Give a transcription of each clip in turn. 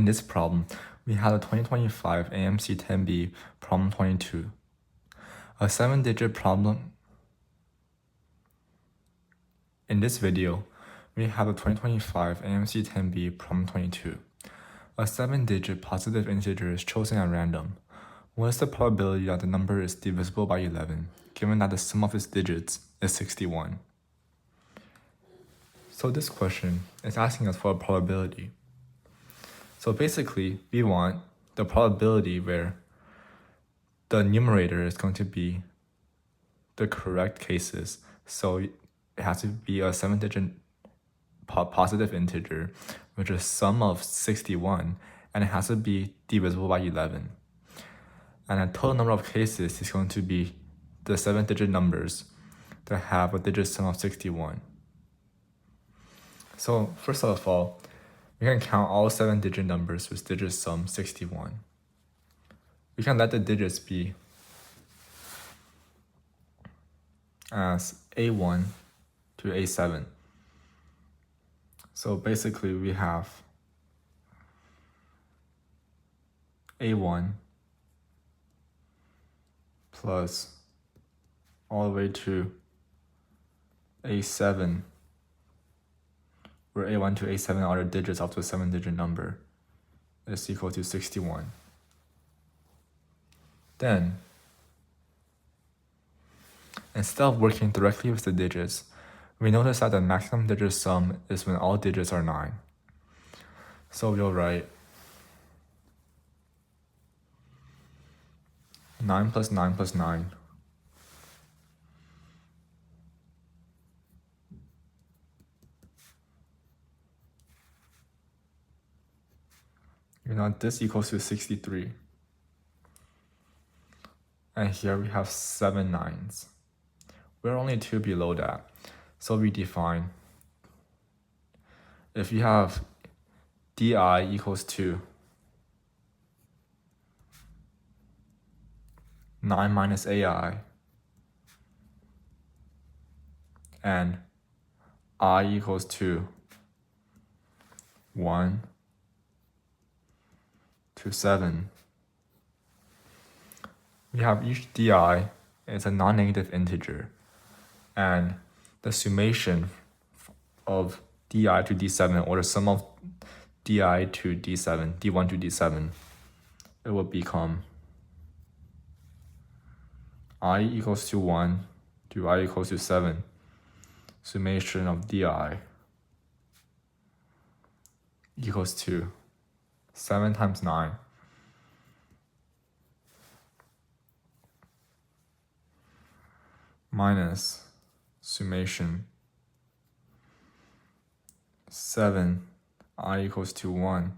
In this problem, we have a 2025 AMC 10B problem 22, a 7-digit problem. In this video, we have a 2025 AMC 10B problem 22. A 7-digit positive integer is chosen at random. What is the probability that the number is divisible by 11, given that the sum of its digits is 61? So this question is asking us for a probability. So basically, we want the probability where the numerator is going to be the correct cases. So it has to be a 7-digit positive integer, which is sum of 61, and it has to be divisible by 11. And the total number of cases is going to be the 7-digit numbers that have a digit sum of 61. So first of all, we can count all 7-digit numbers with digit sum 61. We can let the digits be as A1 to A7. So basically we have A1 plus all the way to A7, where A1 to A7 are the digits of the 7-digit number, is equal to 61. Then, instead of working directly with the digits, we notice that the maximum digit sum is when all digits are 9. So we'll write 9 plus 9 plus 9 . This equals to 63. And here we have 7 9s. We're only 2 below that. So we define, if you have di equals to 9 minus ai, and I equals to 1 to 7, we have each di is a non-negative integer, and the summation of di to d7, or the sum of di to d7, d1 to d7, it will become I equals to 1 to I equals to 7, summation of di equals to 7 times 9 minus summation 7 I equals to 1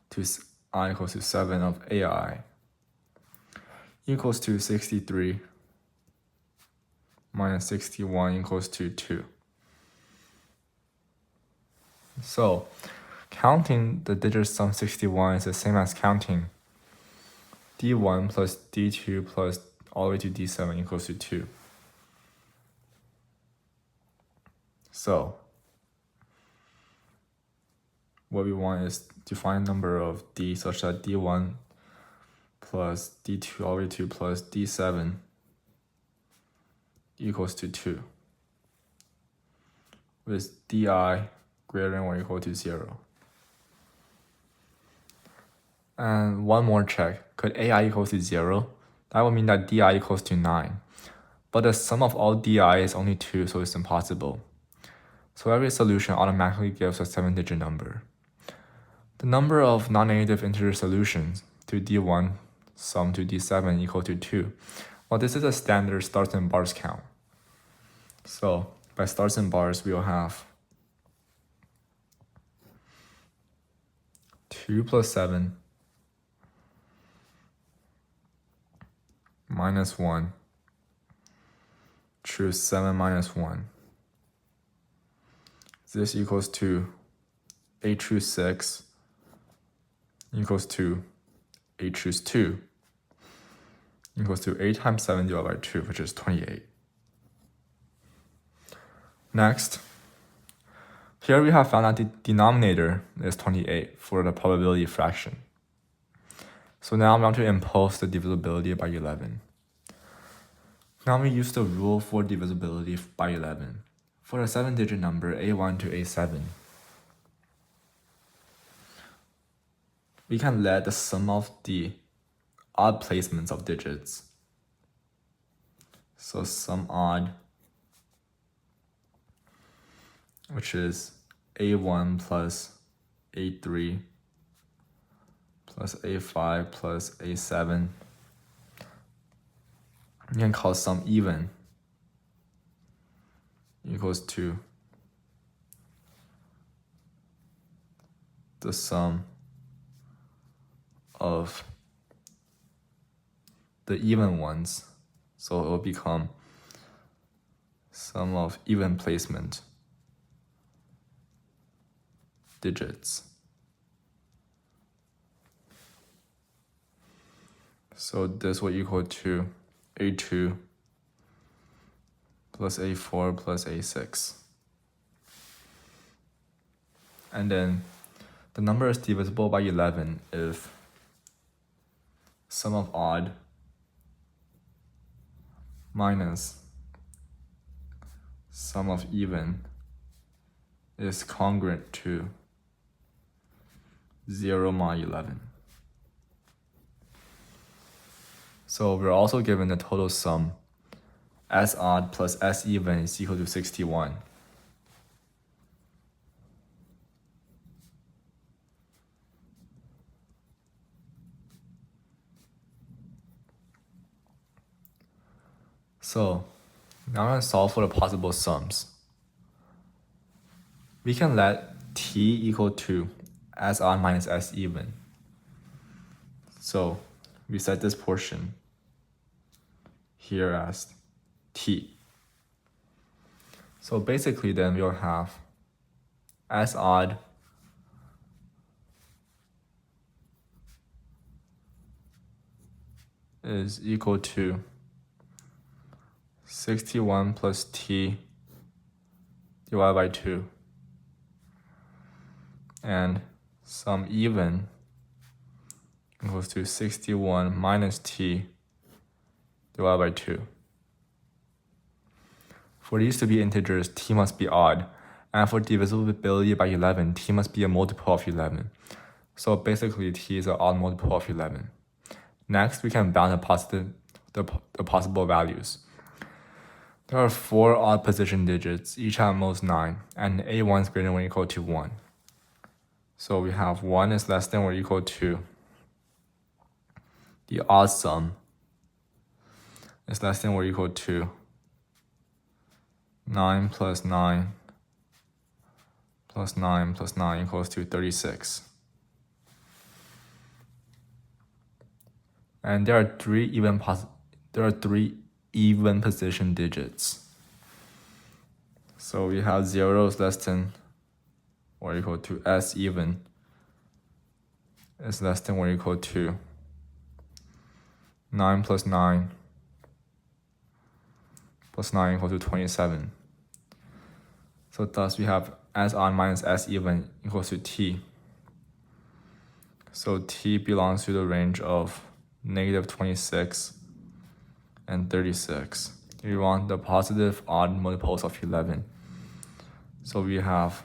to I equals to 7 of ai equals to 63 minus 61 equals to 2. So counting the digit sum 61 is the same as counting d1 plus d2 plus all the way to d7 equals to 2. So what we want is to find a number of d such that d1 plus d2 all the way to plus d7 equals to 2, with di greater than or equal to 0. And one more check, could ai equals to 0? That would mean that di equals to 9. But the sum of all di is only 2, so it's impossible. So every solution automatically gives a 7-digit number. The number of non-negative integer solutions to d1 sum to d7 equal to 2. Well, this is a standard stars and bars count. So by stars and bars, we'll have 2 plus 7 minus 1, choose 7 minus 1. This equals to 8 choose 6 equals to 8 choose 2 equals to 8 times 7 divided by 2, which is 28. Next, Here we have found that the denominator is 28 for the probability fraction. So now I'm going to impose the divisibility by 11. Now we use the rule for divisibility by 11 for a 7-digit number A1 to A7. We can let the sum of the odd placements of digits. So sum odd, which is A1 plus A3 plus A5 plus A7. You can call sum even equals to the sum of the even ones. So it will become sum of even placement digits. So this will equal to A2 plus A4 plus A6. And then the number is divisible by 11 if sum of odd minus sum of even is congruent to 0 mod 11. So we're also given the total sum S odd plus S even is equal to 61. So now I'm going to solve for the possible sums. We can let t equal to S odd minus S even. So we set this portion here as t. So basically then we'll have S odd is equal to 61 plus t divided by 2. And sum even equals to 61 minus t divided by 2. For these to be integers, t must be odd. And for divisibility by 11, t must be a multiple of 11. So basically, t is an odd multiple of 11. Next, we can bound the possible values. There are 4 odd position digits, each at most 9, and A1 is greater than or equal to 1. So we have 1 is less than or equal to the odd sum is less than or equal to 9 plus 9 plus 9 plus 9 equals to 36. And there are 3 even position digits. So we have 0 is less than or equal to S even is less than or equal to 9 plus 9 plus 9 equals to 27. So thus we have S odd minus S even equals to t. So t belongs to the range of negative 26 and 36. We want the positive odd multiples of 11. So we have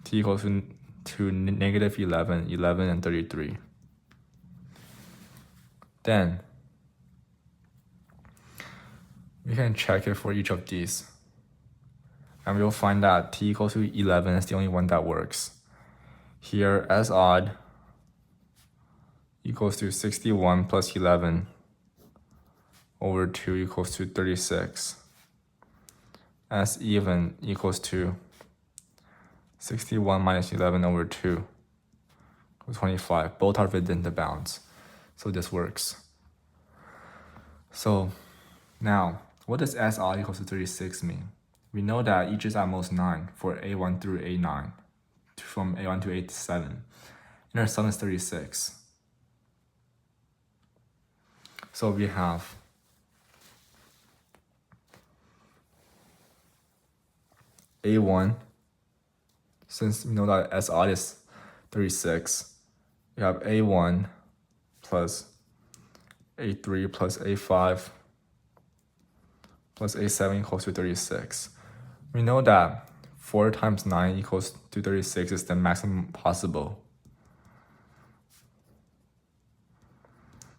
t equals to negative 11, 11, and 33. Then we can check it for each of these. And we'll find that t equals to 11 is the only one that works. Here, S odd equals to 61 plus 11 over 2 equals to 36. S even equals to 61 minus 11 over 2 equals 25. Both are within the bounds. So this works. So now, what does S odd equals to 36 mean? We know that each is at most 9 for A1 through A9, from A1 to A7. And our sum is 36. So we have A1, since we know that S odd is 36, we have A1 plus A3 plus A5 plus A7 equals to 36. We know that 4 times 9 equals to 36 is the maximum possible.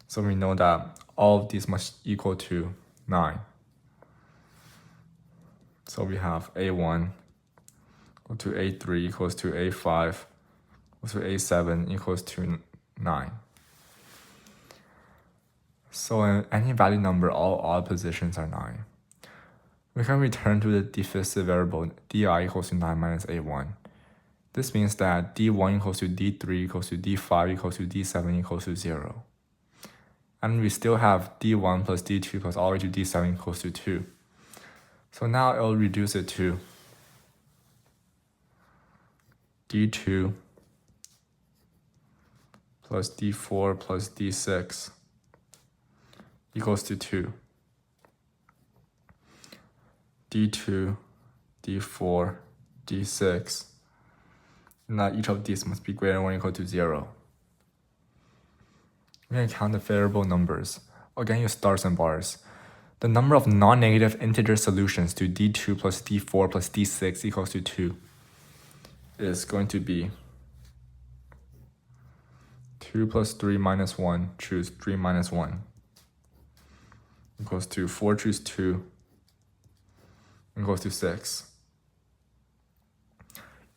So we know that all of these must equal to 9. So we have A1 equal to A3 equals to A5 equals to A7 equals to 9. So in any value number, all odd positions are 9. We can return to the diffusive variable di equals to 9 minus A1. This means that d1 equals to d3 equals to d5 equals to d7 equals to 0. And we still have d1 plus d2 plus all the way to d7 equals to 2. So now it'll reduce it to d2 plus d4 plus d6 equals to 2. d2, d4, d6. Now each of these must be greater than or equal to 0. We can count the variable numbers. Again, use stars and bars. The number of non-negative integer solutions to d2 plus d4 plus d6 equals to 2 is going to be 2 plus 3 minus 1, choose 3 minus 1, equals to 4, choose 2, equals to 6.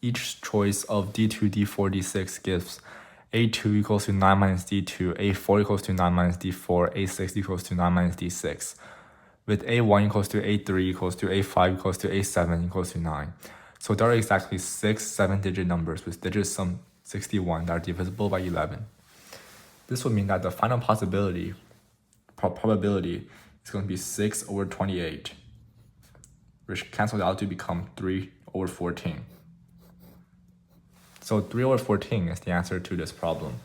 Each choice of d2, d4, d6 gives a2 equals to 9 minus d2, a4 equals to 9 minus d4, a6 equals to 9 minus d6, with a1 equals to a3 equals to a5 equals to a7 equals to 9. So there are exactly 6 7-digit numbers with digit sum 61 that are divisible by 11. This would mean that the final probability is going to be 6 over 28, which cancels out to become 3 over 14. So 3 over 14 is the answer to this problem.